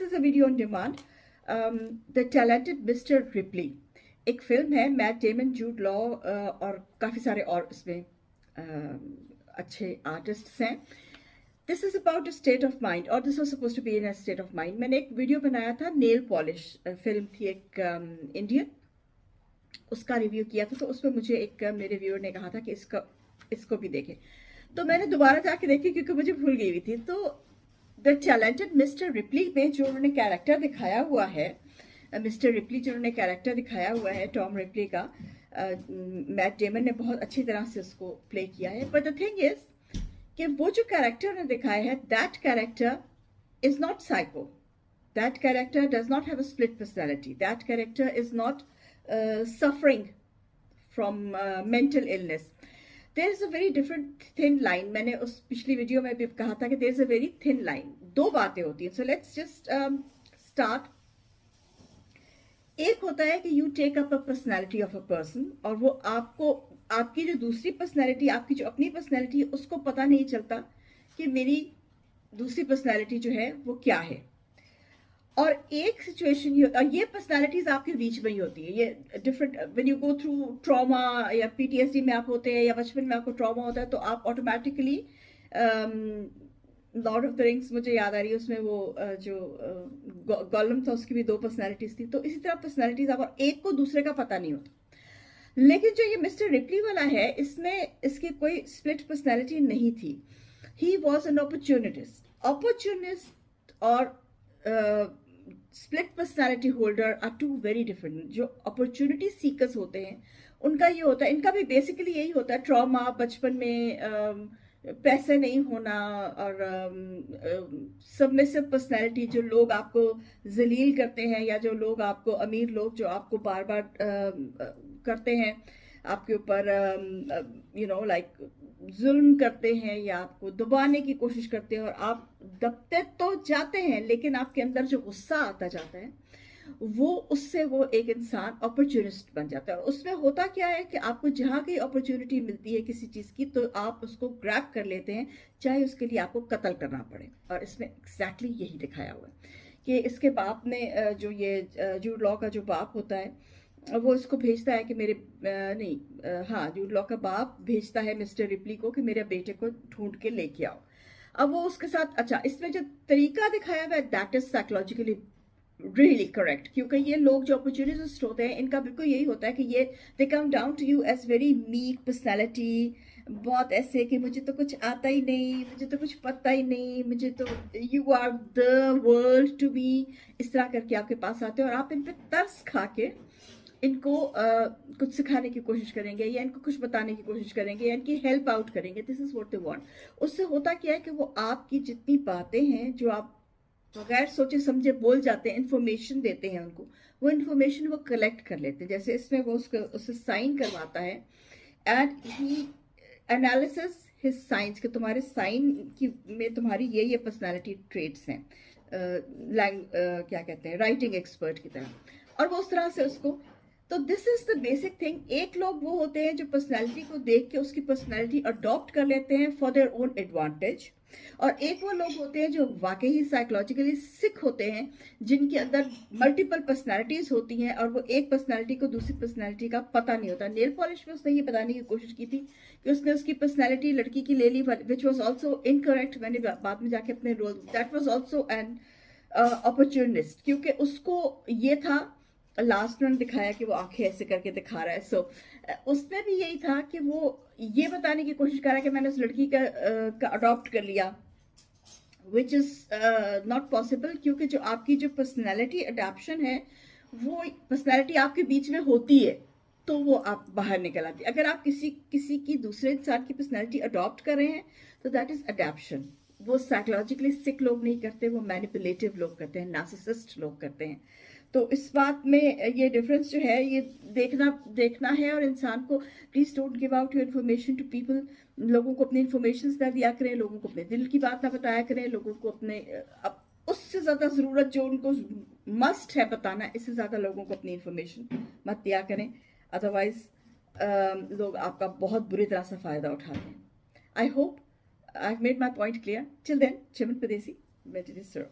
is a video on demand. The Talented Mr. Ripley एक film है, Matt Damon, Jude Law और काफ़ी सारे और इसमें अच्छे आर्टिस्ट्स हैं. This is about a state of mind, और this was suppose to be in a state of mind. मैंने एक वीडियो बनाया था, नेल पॉलिश फिल्म थी एक इंडियन, उसका रिव्यू किया था. तो उसमें मुझे एक मेरे व्यूअर ने कहा था कि इसको भी देखें. तो मैंने दोबारा जाके देखी क्योंकि मुझे भूल गई हुई थी. तो द टैलेंटेड मिस्टर रिप्ली में जो उन्होंने कैरेक्टर दिखाया हुआ है, मिस्टर रिप्ली जो उन्होंने कैरेक्टर दिखाया हुआ है टॉम रिप्ली का, मैट डेमन ने बहुत अच्छी तरह से उसको प्ले किया है. बट द थिंग इज कि वो जो कैरेक्टर उन्होंने दिखाया है, that character is not psycho. That character does not have a split personality. That character is not suffering from mental illness. There is a very different thin line. मैंने उस पिछली video में भी कहा था कि there is a very thin line. दो बातें होती हैं. So let's just start. एक होता है कि you take up a personality of a person, और वो आपको, आपकी जो दूसरी पर्सनैलिटी, आपकी जो अपनी पर्सनैलिटी है, उसको पता नहीं चलता कि मेरी दूसरी पर्सनैलिटी जो है वो क्या है. और एक सिचुएशन ये होता है, ये पर्सनैलिटीज आपके बीच में ही होती है. ये different, when you go through trauma या पीटीएसडी में आप होते हैं, या बचपन में आपको ट्रॉमा होता है, तो आप automatically, Lord of the rings मुझे याद आ रही है, उसमें वो जो गॉलम था उसकी भी दो पर्सनैलिटीज थी. तो इसी तरह पर्सनैलिटीज आप, और एक को दूसरे का पता नहीं होता. लेकिन जो ये मिस्टर रिप्ली वाला है, इसमें इसकी कोई स्प्लिट पर्सनैलिटी नहीं थी. ही वॉज एन अपॉर्चुनिस्ट और split personality holder are two very different. जो अपॉर्चुनिटी सीकर्स होते हैं उनका ये होता है, इनका भी बेसिकली यही होता है, ट्रॉमा, बचपन में पैसे नहीं होना, और सबमिसिव पर्सनैलिटी, जो लोग आपको जलील करते हैं, या जो लोग आपको, अमीर लोग जो आपको बार बार करते हैं, आपके ऊपर लाइक जुल्म करते हैं, या आपको दबाने की कोशिश करते हैं, और आप दबते तो जाते हैं, लेकिन आपके अंदर जो गुस्सा आता जाता है, वो उससे वो एक इंसान अपॉर्चुनिस्ट बन जाता है. और उसमें होता क्या है कि आपको जहाँ कहीं अपॉर्चुनिटी मिलती है किसी चीज़ की, तो आप उसको ग्रैब कर लेते हैं, चाहे उसके लिए आपको कत्ल करना पड़े. और इसमें एग्जैक्टली यही दिखाया हुआ है कि इसके बाप ने, जो ये जूड लॉ का जो बाप होता है, वो इसको भेजता है कि जूड लॉ का बाप भेजता है मिस्टर रिप्ली को कि मेरे बेटे को ढूंढ के लेके आओ. अब वो उसके साथ, अच्छा, इसमें जो तरीका दिखाया हुआ है, that is psychologically really correct. क्योंकि ये लोग जो अपॉर्चुनिस्ट होते हैं, इनका बिल्कुल यही होता है कि ये they come down to you as very meek personality, बहुत ऐसे कि मुझे तो कुछ आता ही नहीं, मुझे तो कुछ पता ही नहीं, मुझे तो, you are the world to me, इस तरह करके आपके पास आते हैं, और आप इन पे तरस खा के इनको कुछ सिखाने की कोशिश करेंगे, या इनको कुछ बताने की कोशिश करेंगे, या इनकी हेल्प आउट करेंगे. This is what they want. उससे होता क्या है कि वो आपकी जितनी बातें हैं जो आप बगैर सोचे समझे बोल जाते हैं, इन्फॉर्मेशन देते हैं उनको, वो इन्फॉर्मेशन वो कलेक्ट कर लेते हैं. जैसे इसमें वो उससे साइन करवाता है, and he analysis his science, कि तुम्हारे साइन की में तुम्हारी ये पर्सनालिटी ट्रेट्स हैं, क्या कहते हैं, राइटिंग एक्सपर्ट की तरह, और वो उस तरह से उसको. तो this is the basic thing. एक लोग वो होते हैं जो पर्सनैलिटी को देख के उसकी पर्सनैलिटी अडॉप्ट कर लेते हैं फॉर देयर ओन एडवांटेज, और एक वो लोग होते हैं जो वाकई ही साइकोलॉजिकली सिक होते हैं, जिनके अंदर मल्टीपल पर्सनैलिटीज होती हैं, और वो एक पर्सनैलिटी को दूसरी पर्सनैलिटी का पता नहीं होता. नेल पॉलिश में उसने ये बताने की कोशिश की थी कि उसने उसकी पर्सनैलिटी लड़की की ले ली, विच वॉज ऑल्सो इनकरेक्ट. मैंने बाद में जाके अपने role, that was also an opportunist, क्योंकि उसको ये था, लास्ट में दिखाया कि वो आंखें ऐसे करके दिखा रहा है. सो उसमें भी यही था कि वो ये बताने की कोशिश कर रहा है कि मैंने उस लड़की का अडॉप्ट कर लिया, विच इज नॉट पॉसिबल. क्योंकि जो आपकी जो पर्सनैलिटी अडॉप्शन है, वो पर्सनैलिटी आपके बीच में होती है, तो वो आप बाहर निकल आती है. अगर आप किसी की दूसरे इंसान की पर्सनैलिटी अडॉप्ट कर रहे हैं, तो दैट इज अडॉप्शन. वो साइकोलॉजिकली सिक लोग नहीं करते, वो मैनिपुलेटिव लोग करते हैं, नार्सिसिस्ट लोग करते हैं. तो इस बात में ये डिफरेंस जो है, ये देखना है. और इंसान को, please don't give out your information to people. लोगों को अपनी इन्फॉर्मेशन ना दिया करें, लोगों को अपने दिल की बात ना बताया करें, लोगों को अपने उससे ज्यादा जरूरत जो उनको मस्ट है बताना, इससे ज्यादा लोगों को अपनी इन्फॉर्मेशन मत दिया करें. अदरवाइज लोग आपका बहुत बुरी तरह से फायदा उठाते हैं. I hope I made my point clear. Till then, Chiman Pardesi, meditation.